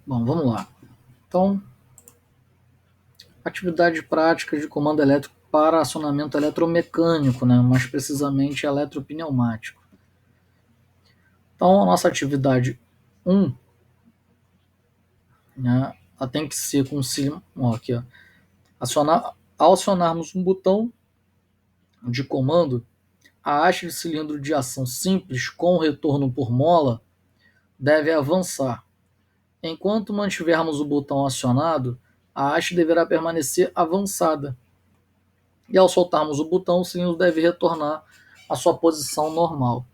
Bom, vamos lá. Então, atividade prática de comando elétrico para acionamento eletromecânico, né? Mais precisamente eletropneumático. Então, a nossa atividade 1, né, ela tem que ser com aqui, ó, ao acionarmos um botão de comando, a haste de cilindro de ação simples com retorno por mola deve avançar. Enquanto mantivermos o botão acionado, a haste deverá permanecer avançada. E ao soltarmos o botão, o cilindro deve retornar à sua posição normal.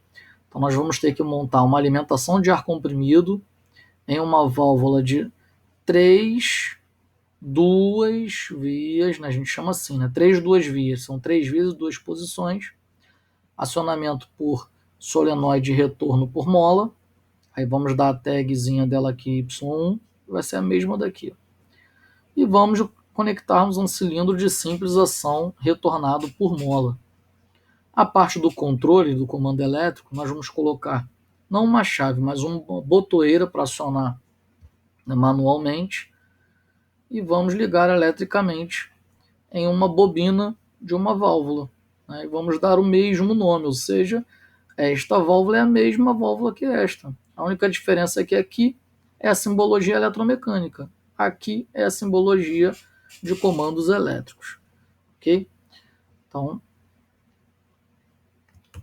Então nós vamos ter que montar uma alimentação de ar comprimido em uma válvula de 2 vias, né? A gente chama assim, né? 2 vias, são 3 vias e 2 posições. Acionamento por solenoide de retorno por mola. Aí vamos dar a tagzinha dela aqui, Y1, vai ser a mesma daqui. E vamos conectarmos um cilindro de simples ação retornado por mola. A parte do controle do comando elétrico, nós vamos colocar não uma chave, mas uma botoeira para acionar, né, manualmente, e vamos ligar eletricamente em uma bobina de uma válvula, né, e vamos dar o mesmo nome, ou seja, esta válvula é a mesma válvula que esta. A única diferença é que aqui é a simbologia eletromecânica, aqui é a simbologia de comandos elétricos, ok? Então,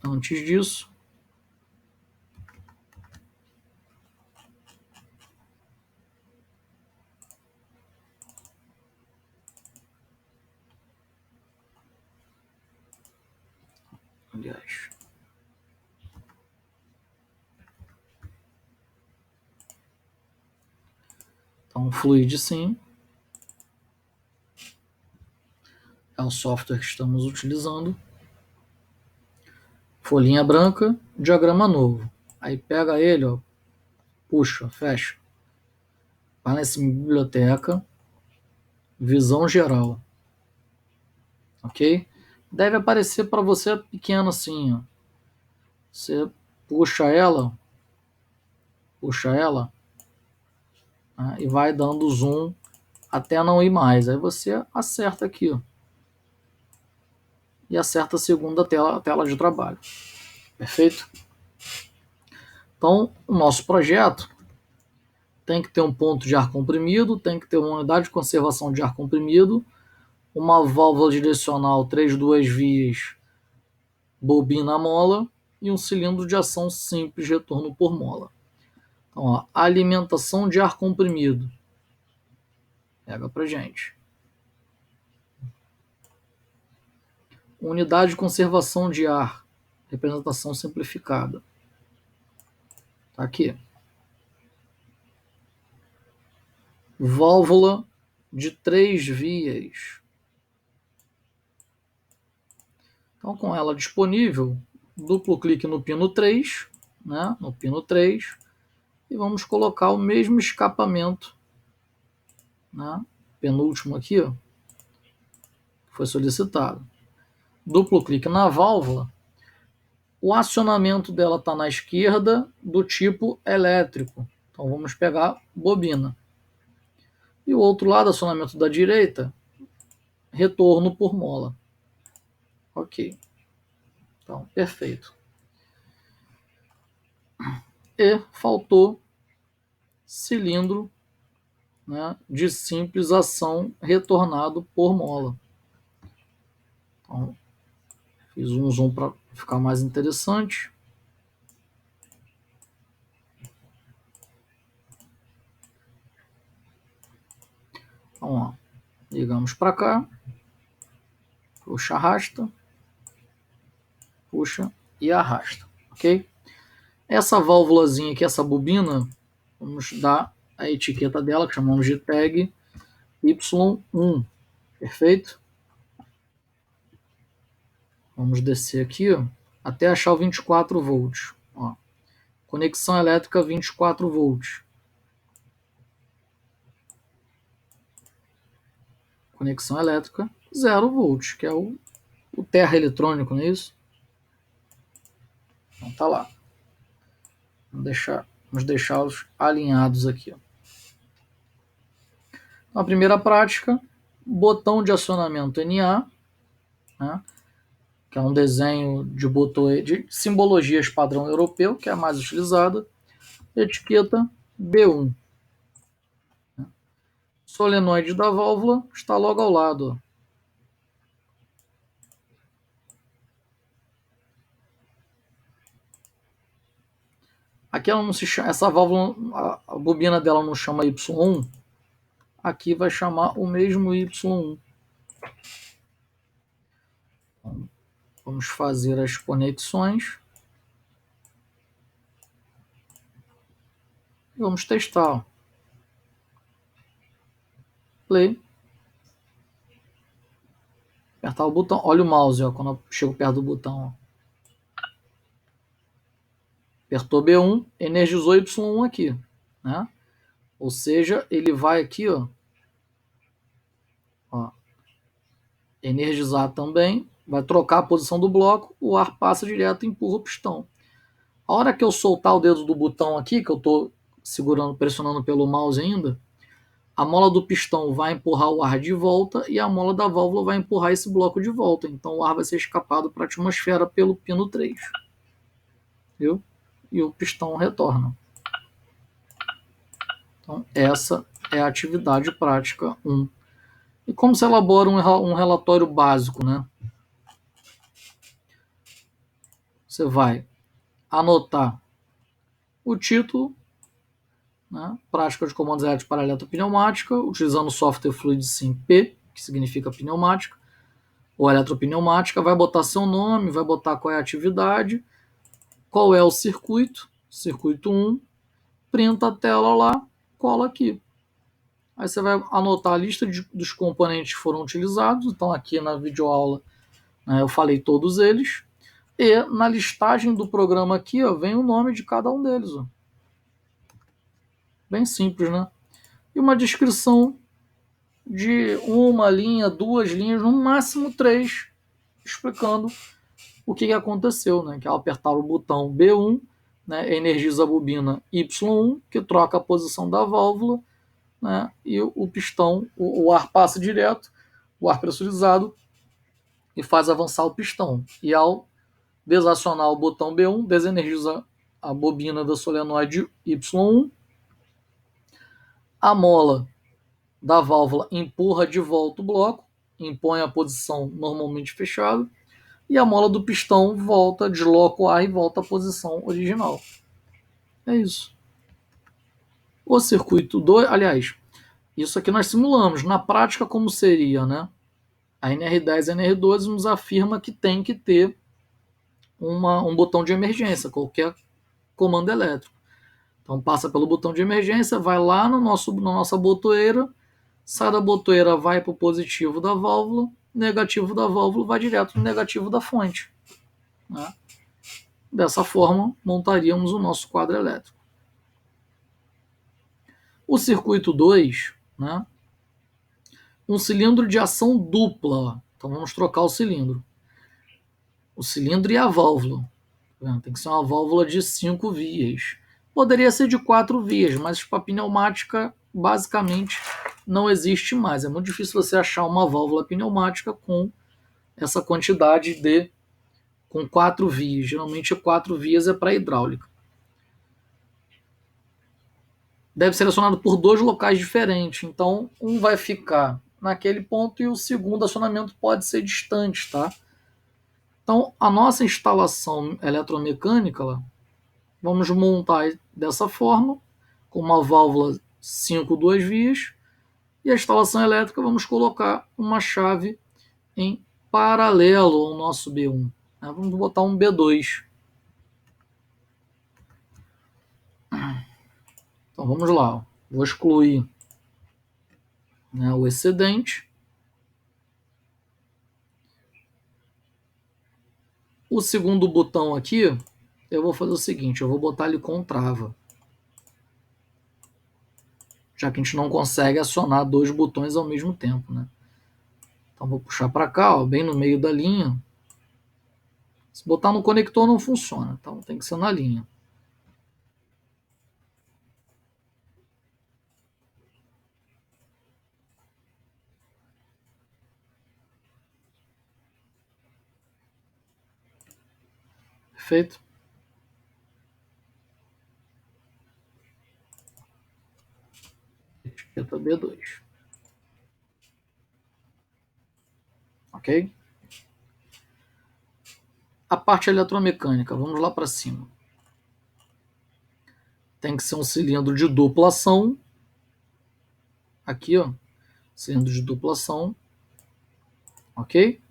antes disso, aliás, então Fluid Sim é o software que estamos utilizando. Folhinha branca, diagrama novo. Aí pega ele, ó, puxa, fecha. Vai nessa biblioteca, visão geral, ok? Deve aparecer para você pequeno assim, ó. Você puxa ela, né, e vai dando zoom até não ir mais. Aí você acerta aqui, ó, e acerta a segunda tela de trabalho. Perfeito? Então, o nosso projeto tem que ter um ponto de ar comprimido, tem que ter uma unidade de conservação de ar comprimido, uma válvula direcional 2 vias, bobina mola e um cilindro de ação simples retorno por mola. Então, ó, alimentação de ar comprimido. Pega pra gente. Unidade de conservação de ar. Representação simplificada. Tá aqui. Válvula de 3 vias. Então, com ela disponível, duplo clique no pino 3, né? No pino 3, e vamos colocar o mesmo escapamento, né? Penúltimo aqui, ó, foi solicitado. Duplo clique na válvula. O acionamento dela está na esquerda, do tipo elétrico. Então vamos pegar bobina. E o outro lado, acionamento da direita, retorno por mola. Ok. Então, perfeito. E faltou cilindro, né, de simples ação retornado por mola. Então, fiz um zoom para ficar mais interessante. Então, ó, ligamos para cá, puxa, arrasta, puxa e arrasta, ok? Essa válvulazinha aqui, essa bobina, vamos dar a etiqueta dela, que chamamos de tag Y1, perfeito? Vamos descer aqui, ó, até achar o 24 volts. Ó. Conexão elétrica 24 volts. Conexão elétrica 0 volts, que é o terra eletrônico, não é isso? Então tá lá. Vamos deixá-los alinhados aqui. Ó. Na primeira prática, botão de acionamento NA, né, que é um desenho de botões de simbologias padrão europeu, que é a mais utilizada, etiqueta B1. Solenoide da válvula está logo ao lado. Aqui ela não se chama, essa válvula, a bobina dela não chama Y1, aqui vai chamar o mesmo Y1. Então, vamos fazer as conexões. E vamos testar. Play. Apertar o botão. Olha o mouse, ó, quando eu chego perto do botão. Ó. Apertou B1, energizou Y1 aqui. Né? Ou seja, ele vai aqui, ó, energizar também, vai trocar a posição do bloco, o ar passa direto e empurra o pistão. A hora que eu soltar o dedo do botão aqui, que eu estou segurando, pressionando pelo mouse ainda, a mola do pistão vai empurrar o ar de volta e a mola da válvula vai empurrar esse bloco de volta. Então o ar vai ser escapado para a atmosfera pelo pino 3. Viu? E o pistão retorna. Então essa é a atividade prática 1. E como se elabora um relatório básico, né? Você vai anotar o título, né? Prática de comandos elétricos para eletropneumática, utilizando o software FluidSim P, que significa pneumática, ou eletropneumática, vai botar seu nome, vai botar qual é a atividade, qual é o circuito, circuito 1, printa a tela lá, cola aqui. Aí você vai anotar a lista dos componentes que foram utilizados, então aqui na videoaula, né, eu falei todos eles, e na listagem do programa aqui, ó, vem o nome de cada um deles. Ó. Bem simples, né? E uma descrição de uma linha, 2 linhas, no máximo 3, explicando o que aconteceu, né? Que ao apertar o botão B1, né, energiza a bobina Y1, que troca a posição da válvula, né, e o pistão, o ar passa direto, o ar pressurizado, e faz avançar o pistão. E ao desacionar o botão B1, desenergiza a bobina da solenoide Y1, a mola da válvula empurra de volta o bloco, impõe a posição normalmente fechada, e a mola do pistão volta, desloca o ar e volta à posição original. É isso. O circuito 2, aliás, isso aqui nós simulamos. Na prática, como seria, né? A NR10 e a NR12 nos afirma que tem que ter um botão de emergência, qualquer comando elétrico. Então passa pelo botão de emergência, vai lá na nossa botoeira, sai da botoeira, vai para o positivo da válvula, negativo da válvula vai direto no negativo da fonte. Né? Dessa forma, montaríamos o nosso quadro elétrico. O circuito 2, né? Um cilindro de ação dupla. Então vamos trocar o cilindro. O cilindro e a válvula. Tem que ser uma válvula de 5 vias. Poderia ser de 4 vias, mas para pneumática basicamente não existe mais. É muito difícil você achar uma válvula pneumática com essa quantidade com 4 vias. Geralmente 4 vias é para hidráulica. Deve ser acionado por 2 locais diferentes. Então, um vai ficar naquele ponto e o segundo acionamento pode ser distante, tá? Então, a nossa instalação eletromecânica, vamos montar dessa forma, com uma válvula 5 2 vias, e a instalação elétrica vamos colocar uma chave em paralelo ao nosso B1. Vamos botar um B2. Então vamos lá, vou excluir, né, o excedente. O segundo botão aqui, eu vou fazer o seguinte, eu vou botar ele com trava. Já que a gente não consegue acionar 2 botões ao mesmo tempo, né? Então vou puxar para cá, ó, bem no meio da linha. Se botar no conector não funciona, então tem que ser na linha. Perfeito? Etiqueta B2. Ok? A parte eletromecânica, vamos lá para cima. Tem que ser um cilindro de dupla ação. Aqui, ó. Cilindro de dupla ação. Ok?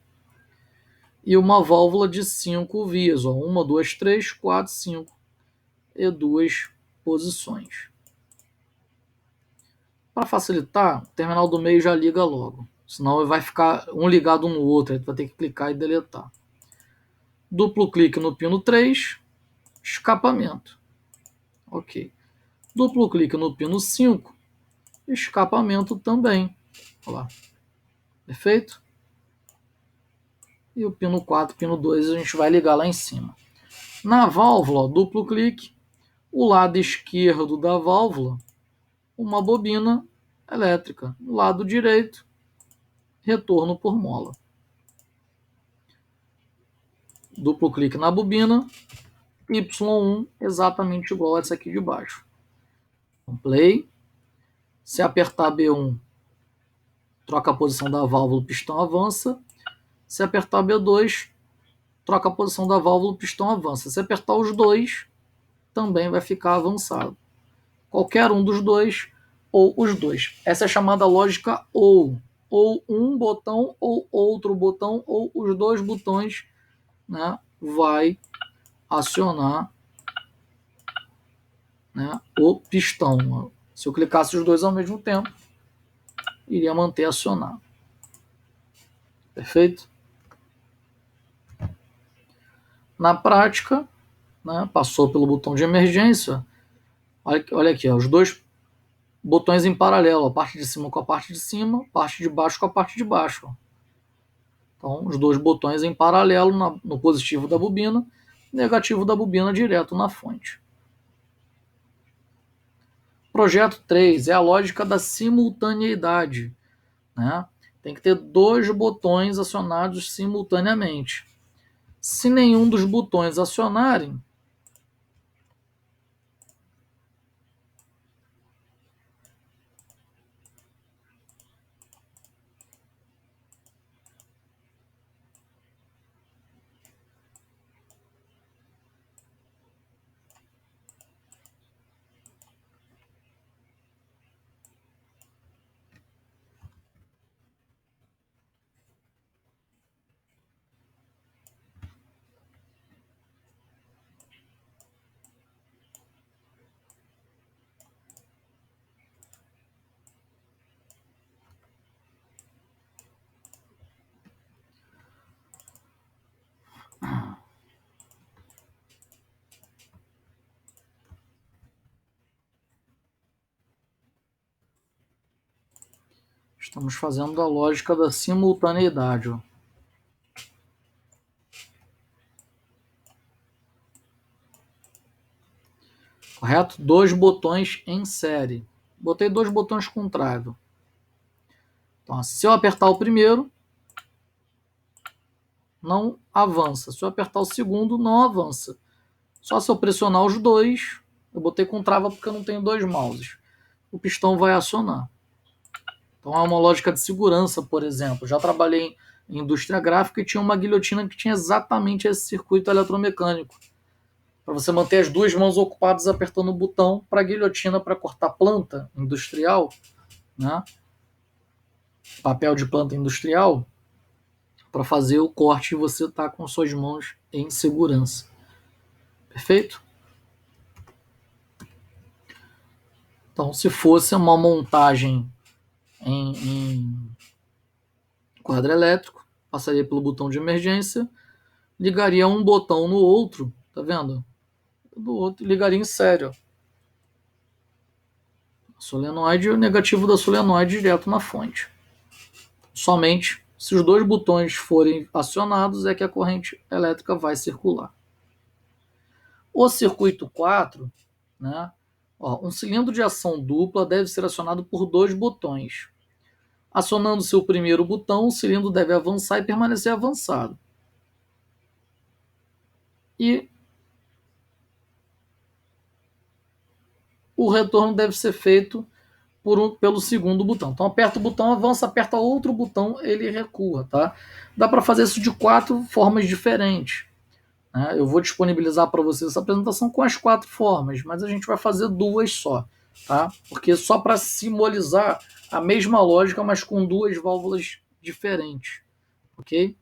E uma válvula de 5 vias. Ó. 1, 2, 3, 4, 5. E 2 posições. Para facilitar, o terminal do meio já liga logo. Senão vai ficar um ligado no outro. Aí tu vai ter que clicar e deletar. Duplo clique no pino 3. Escapamento. Ok. Duplo clique no pino 5. Escapamento também. Olha lá. Perfeito? E o pino 4, pino 2 a gente vai ligar lá em cima. Na válvula, ó, duplo clique, o lado esquerdo da válvula, uma bobina elétrica. No lado direito, retorno por mola. Duplo clique na bobina, Y1 exatamente igual a essa aqui de baixo. Play. Se apertar B1, troca a posição da válvula, o pistão avança. Se apertar B2, troca a posição da válvula, o pistão avança. Se apertar os dois, também vai ficar avançado. Qualquer um dos dois ou os dois. Essa é chamada lógica ou. Ou um botão ou outro botão ou os dois botões, né, vai acionar, né, o pistão. Se eu clicasse os dois ao mesmo tempo, iria manter acionado. Perfeito? Na prática, né, passou pelo botão de emergência. Olha aqui, ó, os dois botões em paralelo, a parte de cima com a parte de cima, a parte de baixo com a parte de baixo. Então, os dois botões em paralelo no positivo da bobina, negativo da bobina direto na fonte. Projeto 3 é a lógica da simultaneidade. Né? Tem que ter dois botões acionados simultaneamente. Se nenhum dos botões acionarem, estamos fazendo a lógica da simultaneidade. Ó. Correto? Dois botões em série. Botei dois botões com trava. Então, se eu apertar o primeiro, não avança. Se eu apertar o segundo, não avança. Só se eu pressionar os dois, eu botei com trava porque eu não tenho dois mouses, o pistão vai acionar. Então é uma lógica de segurança, por exemplo. Já trabalhei em indústria gráfica e tinha uma guilhotina que tinha exatamente esse circuito eletromecânico. Para você manter as duas mãos ocupadas apertando o botão para a guilhotina para cortar planta industrial, né? Papel de planta industrial, para fazer o corte e você tá com suas mãos em segurança. Perfeito? Então, se fosse uma montagem em quadro elétrico, passaria pelo botão de emergência, ligaria um botão no outro, tá vendo? Do outro, ligaria em sério. A solenoide e o negativo da solenoide direto na fonte. Somente se os dois botões forem acionados é que a corrente elétrica vai circular. O circuito 4, né? Ó, um cilindro de ação dupla deve ser acionado por dois botões. Acionando-se o primeiro botão, o cilindro deve avançar e permanecer avançado. E o retorno deve ser feito pelo segundo botão. Então aperta o botão, avança, aperta outro botão, ele recua, tá? Dá para fazer isso de 4 formas diferentes. Né? Eu vou disponibilizar para vocês essa apresentação com as 4 formas, mas a gente vai fazer 2 só, tá? Porque só para simbolizar a mesma lógica, mas com 2 válvulas diferentes, ok?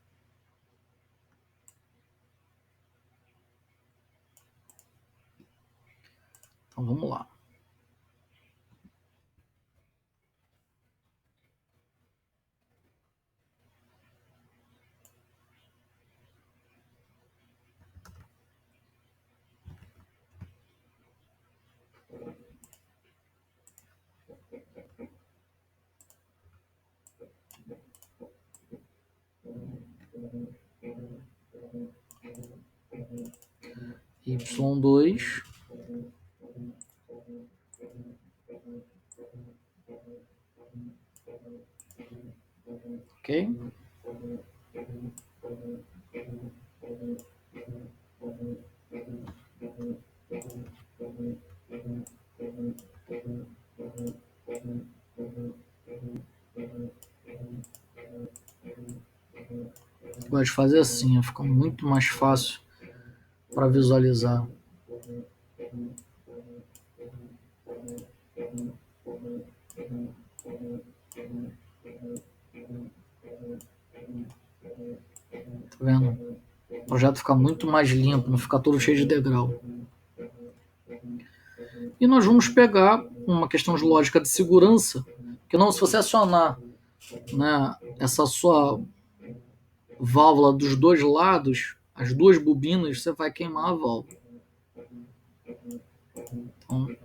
Então vamos lá. Y2, ok? Gosto de fazer assim, fica muito mais fácil para visualizar. Tá vendo? O projeto fica muito mais limpo, não fica todo cheio de degrau. E nós vamos pegar uma questão de lógica de segurança, que não, se você acionar, né, essa sua válvula dos 2 lados, as 2 bobinas, você vai queimar a válvula. Então,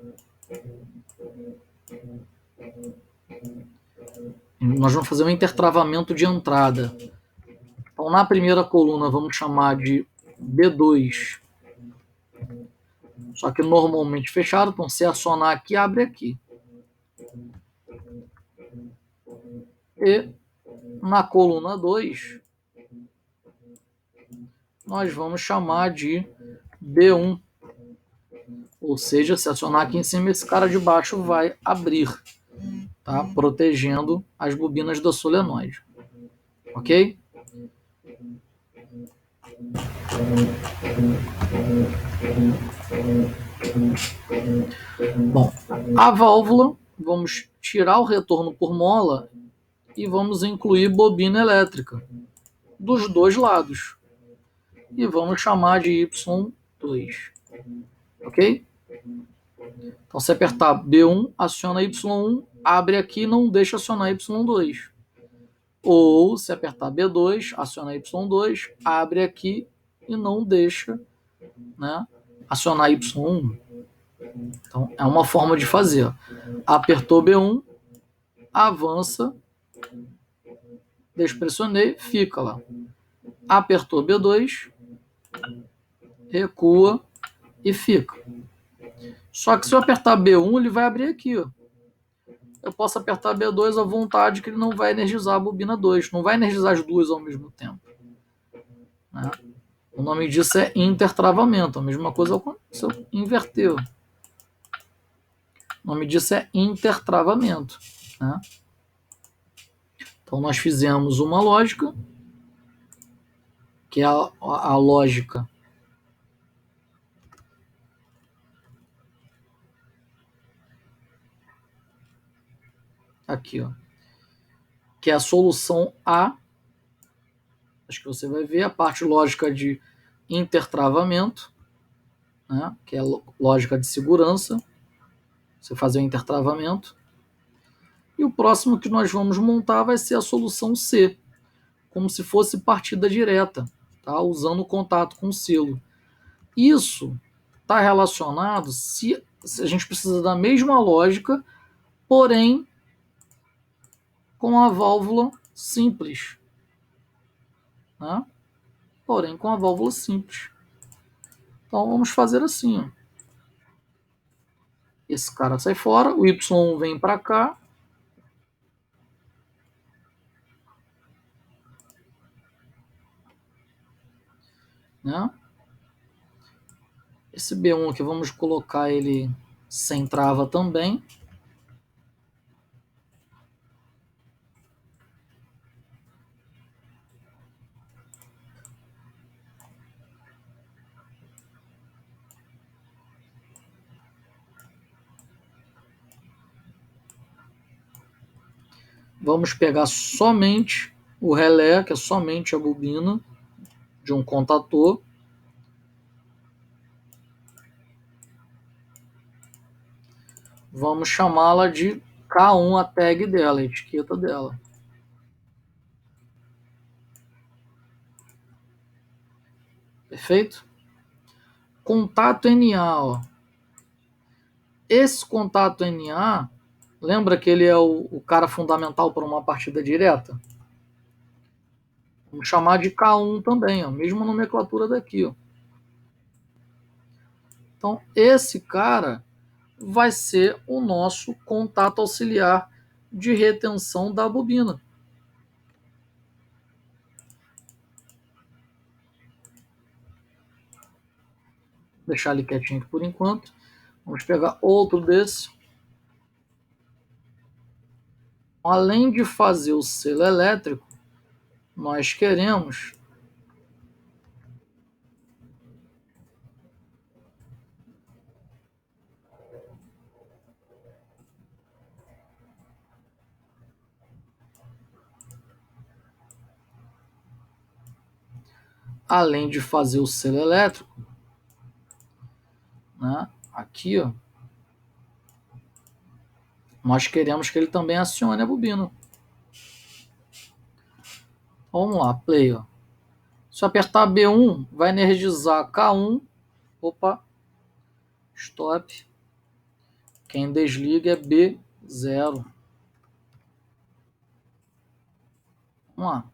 nós vamos fazer um intertravamento de entrada. Então, na primeira coluna, vamos chamar de B2. Só que normalmente fechado, então se acionar aqui, abre aqui. E na coluna 2, nós vamos chamar de B1. Ou seja, se acionar aqui em cima, esse cara de baixo vai abrir, tá? Protegendo as bobinas da solenoide. Ok? Bom, a válvula, vamos tirar o retorno por mola e vamos incluir bobina elétrica dos 2 lados. E vamos chamar de Y2. Ok? Então, se apertar B1, aciona Y1, abre aqui e não deixa acionar Y2. Ou, se apertar B2, aciona Y2, abre aqui e não deixa, né, acionar Y1. Então, é uma forma de fazer. Apertou B1, avança, despressionei, fica lá. Apertou B2, recua e fica. Só que se eu apertar B1, ele vai abrir aqui, ó. Eu posso apertar B2 à vontade, que ele não vai energizar a bobina 2. Não vai energizar as duas ao mesmo tempo. Né? O nome disso é intertravamento. A mesma coisa se eu inverter. O nome disso é intertravamento. Né? Então, nós fizemos uma lógica, que é a lógica aqui, ó, que é a solução A. Acho que você vai ver a parte lógica de intertravamento, né, que é a lógica de segurança. Você fazer o intertravamento. E o próximo que nós vamos montar vai ser a solução C, como se fosse partida direta, tá? Usando o contato com o selo. Isso está relacionado se a gente precisa da mesma lógica, porém com a válvula simples. Né? Porém com a válvula simples. Então vamos fazer assim. Ó. Esse cara sai fora, o Y vem para cá. Né? Esse B1 aqui, vamos colocar ele sem trava também. Vamos pegar somente o relé, que é somente a bobina de um contator. Vamos chamá-la de K1, a tag dela, a etiqueta dela. Perfeito? Contato NA. Ó. Esse contato NA, lembra que ele é o cara fundamental para uma partida direta? Vamos chamar de K1 também, ó, mesma nomenclatura daqui. Ó. Então, esse cara vai ser o nosso contato auxiliar de retenção da bobina. Vou deixar ele quietinho aqui por enquanto. Vamos pegar outro desse. Além de fazer o selo elétrico, nós queremos além de fazer o selo elétrico, né, aqui, ó, nós queremos que ele também acione a bobina. Vamos lá, play. Ó. Se eu apertar B1, vai energizar K1. Opa, stop. Quem desliga é B0. Vamos lá.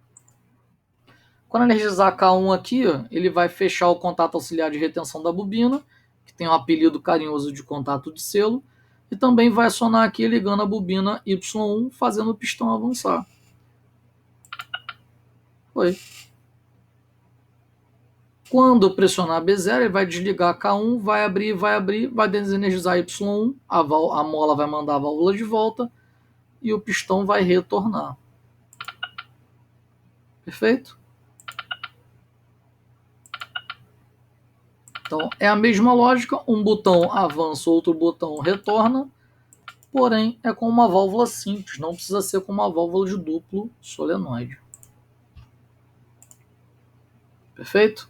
Quando energizar K1 aqui, ó, ele vai fechar o contato auxiliar de retenção da bobina, que tem um apelido carinhoso de contato de selo, e também vai acionar aqui ligando a bobina Y1, fazendo o pistão avançar. Foi. Quando eu pressionar B0, ele vai desligar K1, vai abrir, vai desenergizar Y1, a mola vai mandar a válvula de volta e o pistão vai retornar. Perfeito? Então, é a mesma lógica, um botão avança, outro botão retorna, porém é com uma válvula simples, não precisa ser com uma válvula de duplo solenoide. Perfeito?